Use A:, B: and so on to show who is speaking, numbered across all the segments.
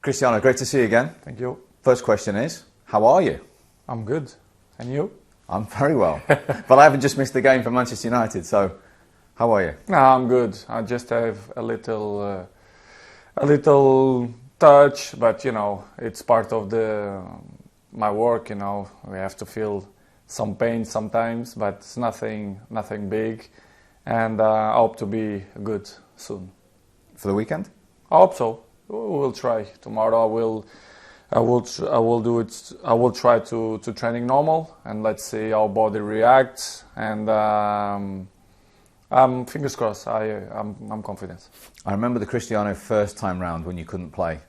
A: Cristiano, great to see you again.
B: Thank you.
A: First question is, how are you?
B: I'm good. And you?
A: I'm very well. But I haven't just missed the game for Manchester United, so how are you?
B: No, I'm good. I just have a little touch, but it's part of my work. We have to feel some pain sometimes, but it's nothing big, and I hope to be good soon.
A: For the weekend?
B: I hope so. We will try. Tomorrow I will do it. I will try to training normal, and let's see how body reacts. And fingers crossed. I'm confident.
A: I remember the Cristiano first time round when you couldn't play.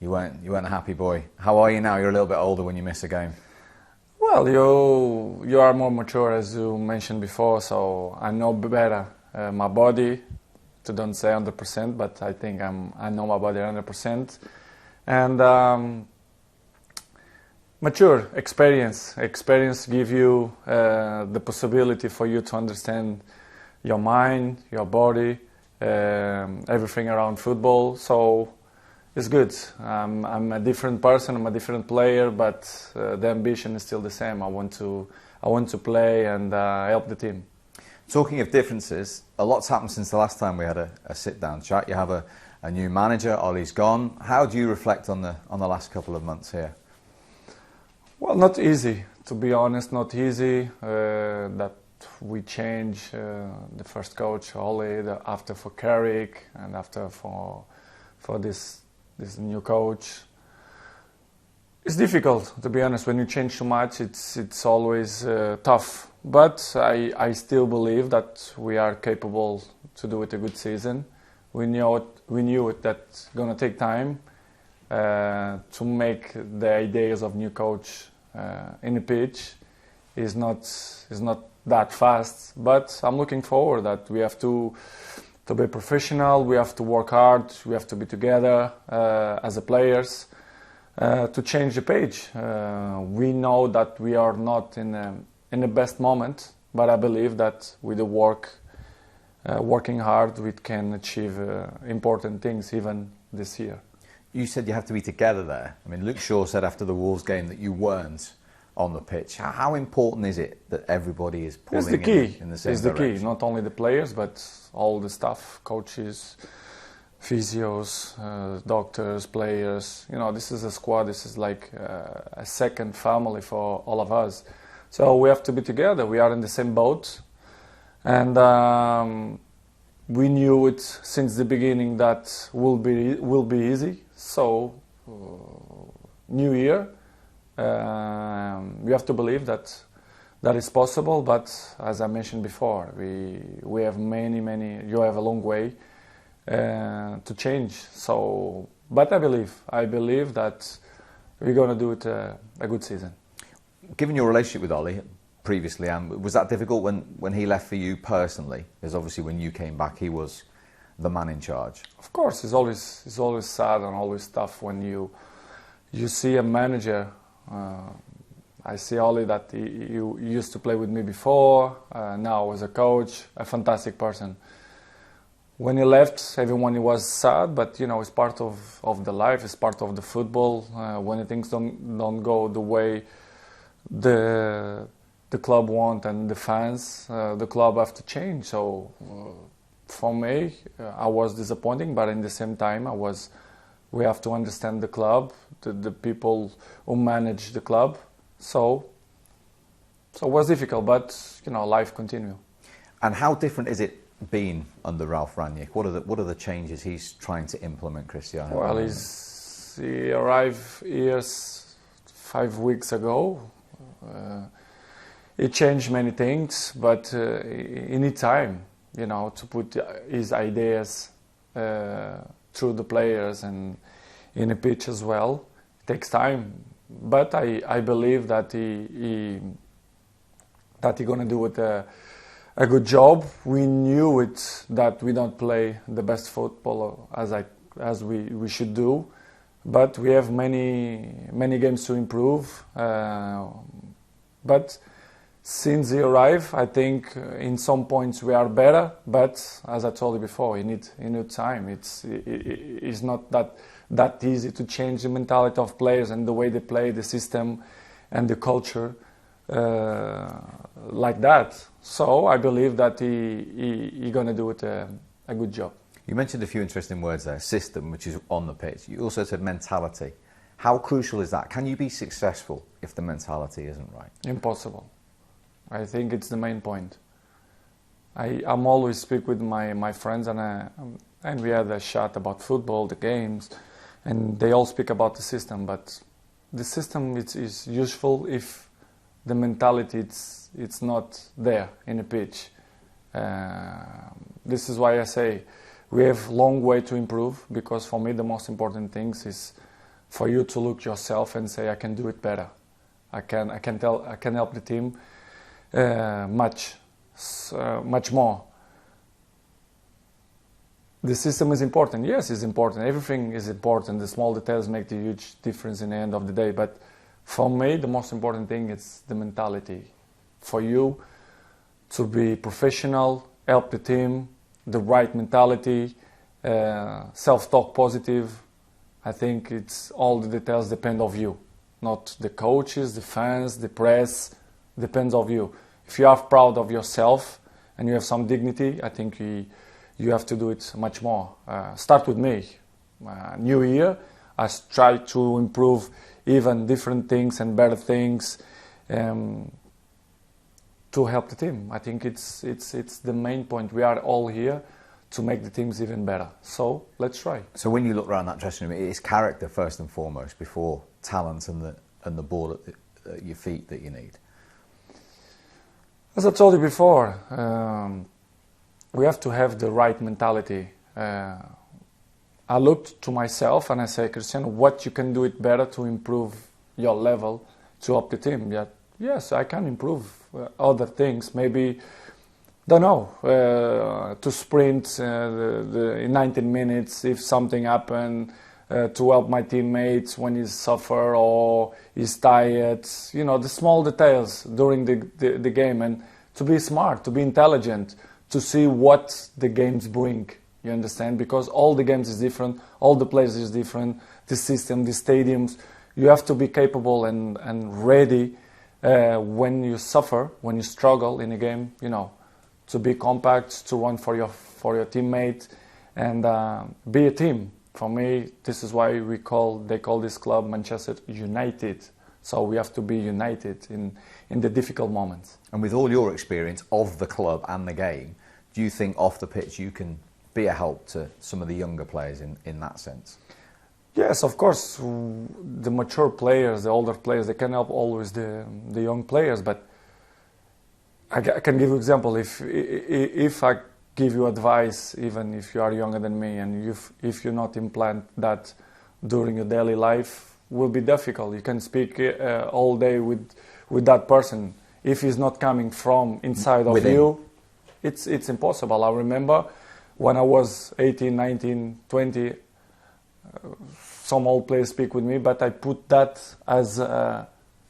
A: You weren't a happy boy. How are you now? You're a little bit older when you miss a game.
B: Well, you are more mature, as you mentioned before, so I know better my body. To don't say 100%, but I think I know my body 100%, and mature experience give you the possibility for you to understand your mind, your body, everything around football. So it's good. I'm a different person. I'm a different player, but the ambition is still the same. I want to play and help the team.
A: Talking of differences, a lot's happened since the last time we had a sit-down chat. You have a new manager, Ollie's gone. How do you reflect on the last couple of months here?
B: Well, not easy, to be honest, not easy. That we changed the first coach, Ollie, after for Carrick, and after for this new coach. It's difficult, to be honest. When you change too much, it's always tough. But I still believe that we are capable to do it a good season. We knew it that's gonna take time to make the ideas of new coach in the pitch. Is not that fast. But I'm looking forward that we have to be professional. We have to work hard. We have to be together as a players. To change the page. We know that we are not in the best moment, but I believe that with the working hard, we can achieve important things even this year.
A: You said you have to be together there. I mean, Luke Shaw said after the Wolves game that you weren't on the pitch. How important is it that everybody is pulling in the same direction?
B: It's the key. Not only the players, but all the staff, coaches, physios, doctors, players. This is a squad. This is like a second family for all of us. So we have to be together. We are in the same boat, and we knew it since the beginning that will be easy. So new year, we have to believe that is possible. But as I mentioned before, we have many. You have a long way to change. So, but I believe that we're gonna do it a good season.
A: Given your relationship with Ollie previously, was that difficult when he left for you personally? Because obviously when you came back, he was the man in charge.
B: Of course, it's always sad and always tough when you see a manager. I see Ollie that he used to play with me before, now as a coach, a fantastic person. When he left, everyone was sad, but it's part of the life, it's part of the football. When things don't go the way the club want and the fans, the club have to change. So for me, I was disappointing, but in the same time, we have to understand the club, the people who manage the club. So it was difficult, but life continues.
A: And how different is it been under Ralf Rangnick? What are the changes he's trying to implement, Cristiano?
B: Well, he arrived here 5 weeks ago. He changed many things, but he needs time, to put his ideas through the players and in the pitch as well. It takes time, but I believe that he's gonna do it a good job. We knew it that we don't play the best football as we should do, but we have many games to improve. But since he arrived, I think in some points we are better. But as I told you before, he need time. It's not that that easy to change the mentality of players and the way they play, the system and the culture like that. So I believe that he gonna do it a good job.
A: You mentioned a few interesting words there. System, which is on the pitch. You also said mentality. How crucial is that? Can you be successful if the mentality isn't right?
B: Impossible. I think it's the main point. I'm always speak with my friends and we had a chat about football, the games, and they all speak about the system. But the system is useful if the mentality it's not there in the pitch. This is why I say we have long way to improve, because for me the most important things is for you to look yourself and say, I can do it better. I can help the team much more. The system is important. Yes, it's important. Everything is important. The small details make the huge difference in the end of the day. But for me, the most important thing is the mentality. For you to be professional, help the team, the right mentality, self-talk positive. I think it's all the details depend of you, not the coaches, the fans, the press. Depends of you. If you are proud of yourself and you have some dignity, I think you have to do it much more. Start with me. New year, I try to improve even different things and better things to help the team. I think it's the main point. We are all here to make the teams even better. So let's try.
A: So when you look around that dressing room, it's character first and foremost before talent and the ball at your feet that you need.
B: As I told you before, we have to have the right mentality. I looked to myself and I say, Cristiano, what you can do it better to improve your level to help the team? Yeah, yes, I can improve other things. Maybe, don't know, to sprint in 19 minutes if something happened, to help my teammates when he suffer or he's tired. You know, the small details during the game, and to be smart, to be intelligent, to see what the games bring. You understand? Because all the games is different, all the players is different, the system, the stadiums. You have to be capable and ready when you suffer, when you struggle in a game, you know, to be compact, to run for your teammate, and be a team. For me, this is why they call this club Manchester United. So we have to be united in the difficult moments.
A: And with all your experience of the club and the game, do you think off the pitch you can be a help to some of the younger players in that sense?
B: Yes, of course. The mature players, the older players, they can help always the young players. But I can give you an example. If I give you advice, even if you are younger than me, and if you not implant that during your daily life, will be difficult. You can speak all day with that person. If he's not coming from inside of you, it's impossible. I remember when I was 18, 19, 20, some old players speak with me, but I put that as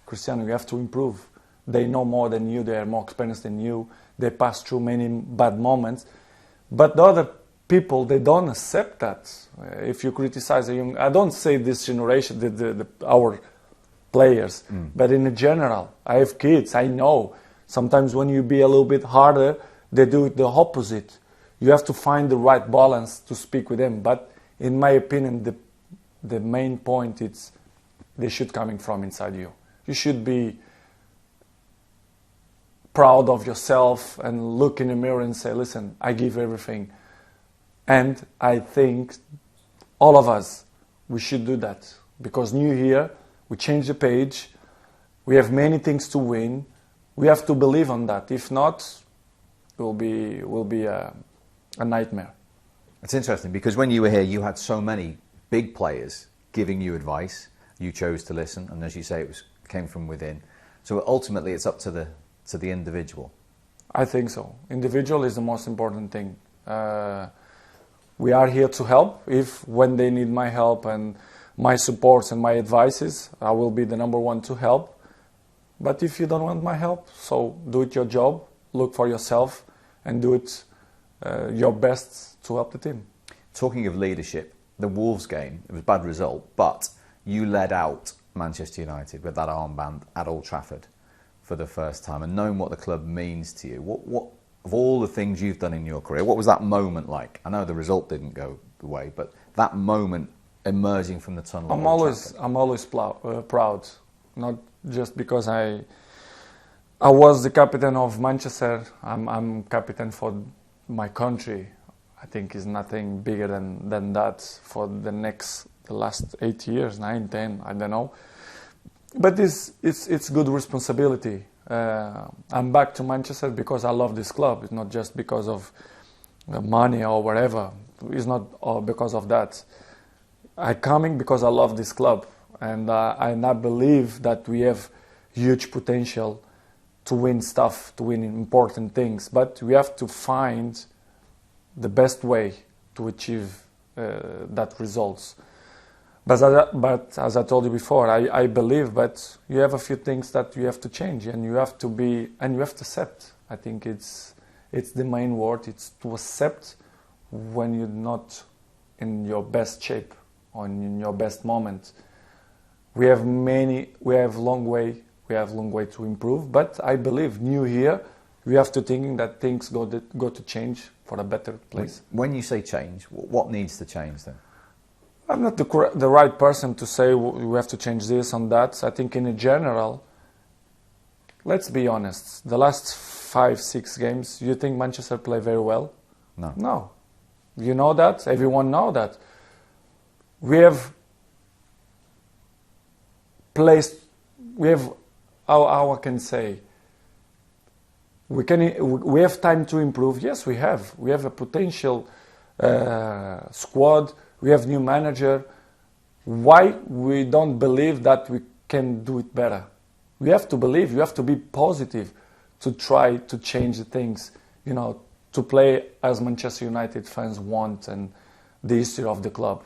B: Cristiano, you have to improve. They know more than you, they are more experienced than you, they pass through many bad moments. But the other people, they don't accept that. If you criticize a young, I don't say this generation, our players, but in general, I have kids, I know. Sometimes when you be a little bit harder, they do it the opposite. You have to find the right balance to speak with them. But in my opinion, the main point is they should coming from inside you. You should be proud of yourself and look in the mirror and say, listen, I give everything. And I think all of us, we should do that. Because new year, we change the page, we have many things to win, we have to believe on that. If not, it will be a nightmare.
A: It's interesting because when you were here, you had so many big players giving you advice. You chose to listen, and as you say, it came from within. So ultimately, it's up to the individual.
B: I think so. Individual is the most important thing. We are here to help. When they need my help and my supports and my advices, I will be the number one to help. But if you don't want my help, so do it your job, look for yourself, and do it your best to help the team.
A: Talking of leadership, the Wolves game, it was a bad result, but you led out Manchester United with that armband at Old Trafford for the first time, and knowing what the club means to you, what of all the things you've done in your career, what was that moment like? I know the result didn't go the way, but that moment emerging from the tunnel.
B: I'm always proud, not just because I was the captain of Manchester. I'm captain for my country. I think is nothing bigger than that for the last 8 years, 9, 10, I don't know. But it's good responsibility. I'm back to Manchester because I love this club. It's not just because of the money or whatever. It's not all because of that. I'm coming because I love this club, and I believe that we have huge potential to win stuff, to win important things. But we have to find the best way to achieve that results. But as I told you before, I believe, but you have a few things that you have to change, and you have to accept. I think it's the main word. It's to accept when you're not in your best shape or in your best moment. We have long way to improve. But I believe new year, we have to think that things go to change for a better place.
A: When you say change, what needs to change then?
B: I'm not the right person to say we have to change this and that. I think in general, let's be honest, the last 5-6 games, you think Manchester play very well? No. You know that, everyone know that. We have how I can say, we have time to improve. Yes, we have a potential squad. We have new manager. Why we don't believe that we can do it better? We have to believe. You have to be positive to try to change the things. To play as Manchester United fans want and the history of the club.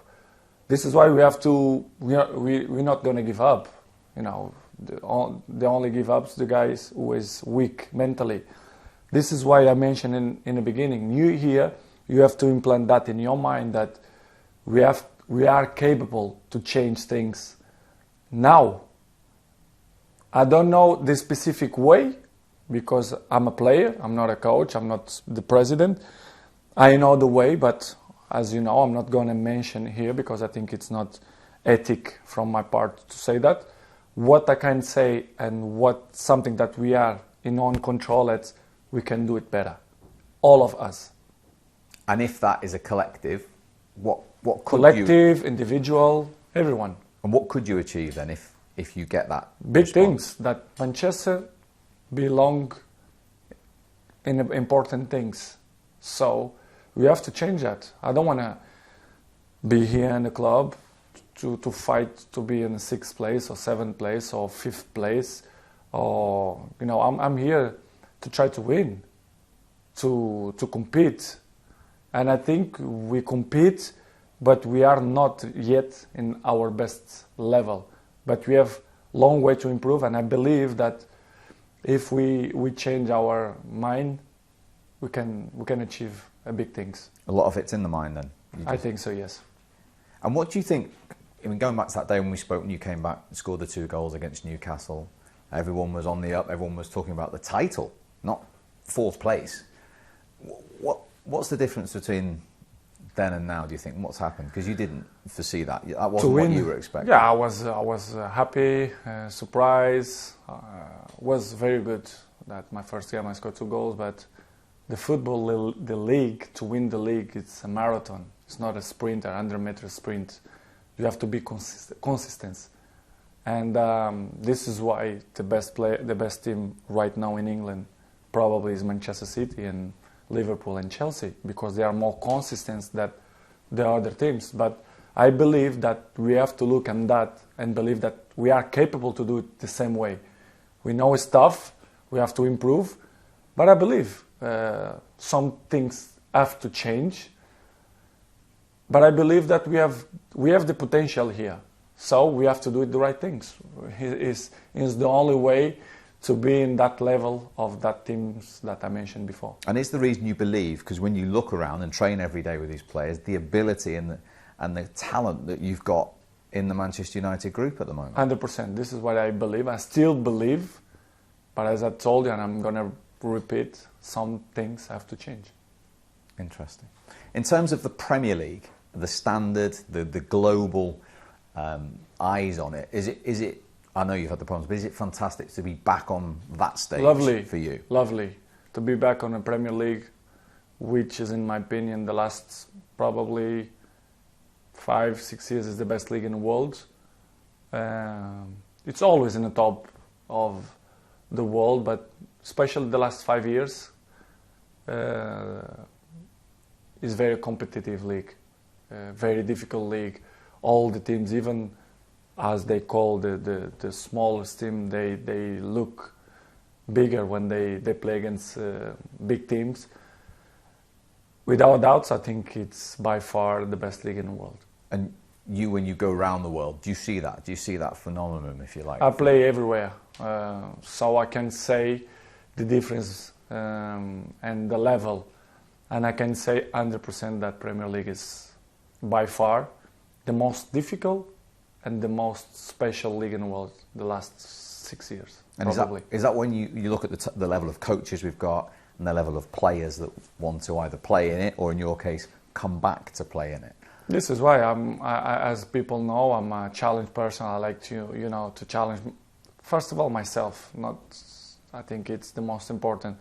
B: This is why we have to. We're not going to give up. The only give up's the guys who is weak mentally. This is why I mentioned in the beginning. You here, you have to implant that in your mind that we are capable to change things now. I don't know the specific way because I'm a player, I'm not a coach, I'm not the president. I know the way, but as you know, I'm not going to mention here because I think it's not ethic from my part to say that. What I can say and something that we are in own control at, we can do it better. All of us.
A: And if that is a collective, what could
B: collective, individual, everyone.
A: And what could you achieve then if you get that
B: big
A: response?
B: Things that Manchester belong in important things. So we have to change that. I don't want to be here in the club to fight to be in the 6th place or 7th place or 5th place. Or I'm here to try to win, to compete. And I think we compete, but we are not yet in our best level. But we have a long way to improve, and I believe that if we change our mind, we can achieve big things.
A: A lot of it's in the mind then?
B: I think so, yes. And
A: what do you think, going back to that day when we spoke, when you came back and scored the 2 goals against Newcastle, everyone was on the up, everyone was talking about the title, not 4th place. What's the difference between then and now, do you think? What's happened? Because you didn't foresee that. That wasn't what you were expecting.
B: Yeah, I was happy, surprised. Was very good that my first game I scored 2 goals, but the football, the league, to win the league, it's a marathon. It's not a sprint, a 100-meter sprint. You have to be consistent. And this is why the best team right now in England probably is Manchester City and Liverpool and Chelsea, because they are more consistent than the other teams. But I believe that we have to look at that and believe that we are capable to do it the same way. We know it's tough, we have to improve, but I believe some things have to change. But I believe that we have the potential here, so we have to do the right things. It's the only way to be in that level of that teams that I mentioned before.
A: And it's the reason you believe, because when you look around and train every day with these players, the ability and and the talent that you've got in the Manchester United group at the moment.
B: 100%. This is what I believe. I still believe, but as I told you, and I'm going to repeat, some things have to change.
A: Interesting. In terms of the Premier League, the standard, the global eyes on it, is it? I know you've had the problems, but is it fantastic to be back on that stage?
B: Lovely
A: for you?
B: Lovely to be back on the Premier League, which is, in my opinion, the last probably 5-6 years is the best league in the world. It's always in the top of the world, but especially the last 5 years is very competitive league, very difficult league. All the teams, even as they call the smallest team, they look bigger when they play against big teams. Without doubts, I think it's by far the best league in the world.
A: And you, when you go around the world, do you see that? Do you see that phenomenon, if you like?
B: I play everywhere, so I can say the difference and the level. And I can say 100% that Premier League is by far the most difficult and the most special league in the world the last 6 years.
A: And is that when you look at the level of coaches we've got and the level of players that want to either play in it or, in your case, come back to play in it?
B: This is why as people know, I'm a challenge person. I like to challenge, first of all, myself. I think it's the most important.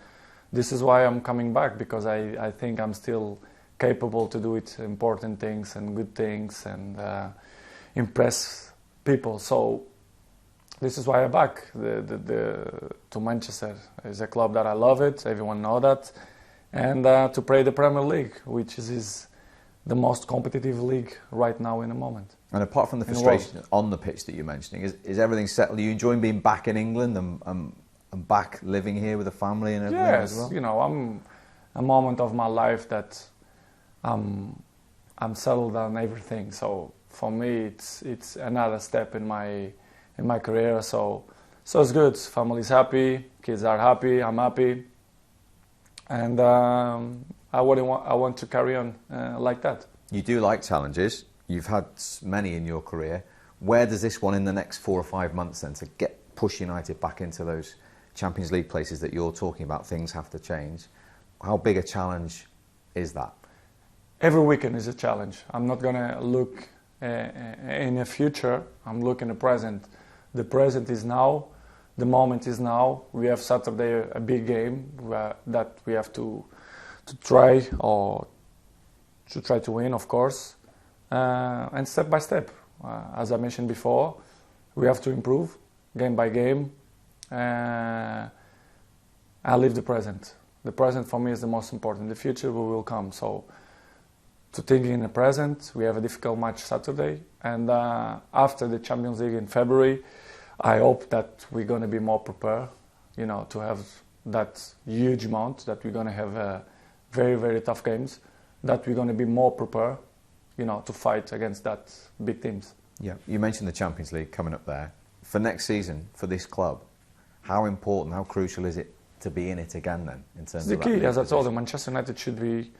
B: This is why I'm coming back, because I think I'm still capable to do it, important things and good things, and impress people. So this is why I'm back to Manchester. It's a club that I love it. Everyone know that, and to play the Premier League, which is the most competitive league right now in the moment.
A: And apart from the frustration on the pitch that you're mentioning, is everything settled? Are you enjoying being back in England and back living here with a family and everything as well?
B: Yes, I'm a moment of my life that I'm settled on everything. So for me, it's another step in my career. So it's good. Family's happy, kids are happy, I'm happy, and I want to carry on like that.
A: You do like challenges. You've had many in your career. Where does this one in the next 4 or 5 months then to push United back into those Champions League places that you're talking about? Things have to change. How big a challenge is that?
B: Every weekend is a challenge. I'm not going to look in the future. I'm looking at the present. The present is now. The moment is now. We have Saturday a big game that we have to try to win, of course, and step by step. As I mentioned before, we have to improve game by game. I live the present. The present for me is the most important. The future will come. So, to thinking in the present, we have a difficult match Saturday, and after the Champions League in February, I hope that we're going to be more prepared, to have that huge amount, that we're going to have very, very tough games, that we're going to be more prepared, to fight against that big teams.
A: Yeah, you mentioned the Champions League coming up there. For next season, for this club, how important, how crucial is it to be in it again then? In terms of
B: the key, as I told you, Manchester United should win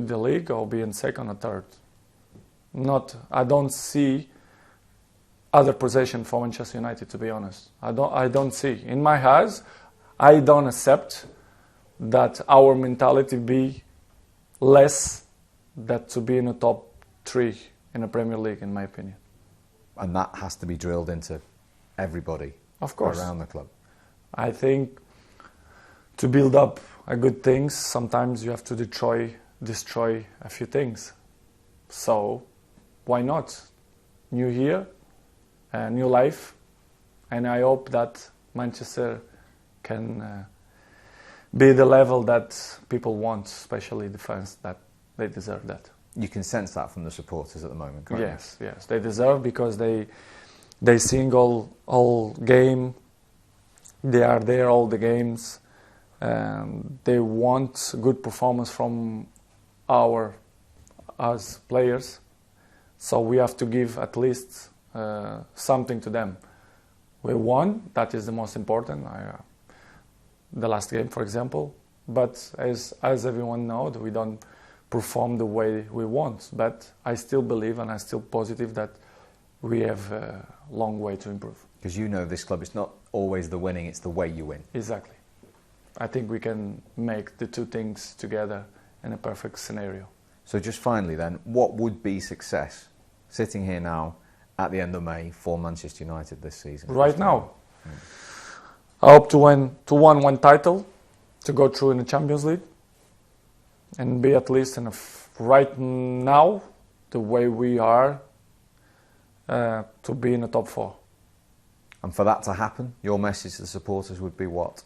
B: the league or be in second or third. I don't see other possession for Manchester United, to be honest. I don't see. In my eyes, I don't accept that our mentality be less than to be in the top 3 in the Premier League, in my opinion.
A: And that has to be drilled into everybody,
B: of course,
A: around the club.
B: I think to build up good things, sometimes you have to destroy a few things. So why not? New year, a new life, and I hope that Manchester can be the level that people want, especially the fans, that they deserve that.
A: You can sense that from the supporters at the moment, can't you?
B: Yes, they deserve, because they sing all game, they are there all the games, and they want good performance from us players, so we have to give at least something to them. We won, that is the most important, the last game, for example, but as everyone knows, we don't perform the way we want. But I still believe and I'm still positive that we have a long way to improve.
A: Because you know this club, it's not always the winning, it's the way you win.
B: Exactly. I think we can make the two things together in a perfect scenario.
A: So just finally then, what would be success sitting here now at the end of May for Manchester United this season?
B: Right now, I hope to win one title, to go through in the Champions League, and be at least right now, the way we are, to be in the top 4.
A: And for that to happen, your message to the supporters would be what?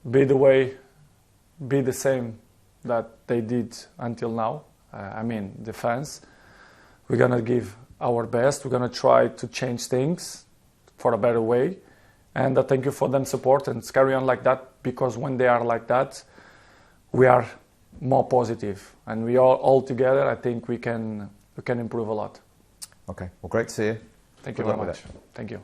B: Be the same that they did until now. The fans. We're going to give our best. We're going to try to change things for a better way. And thank you for them support, and carry on like that, because when they are like that, we are more positive. And we all together, I think we can improve a lot.
A: Okay, well, great to see you.
B: Thank you
A: Good
B: very
A: luck with
B: much. Thank you.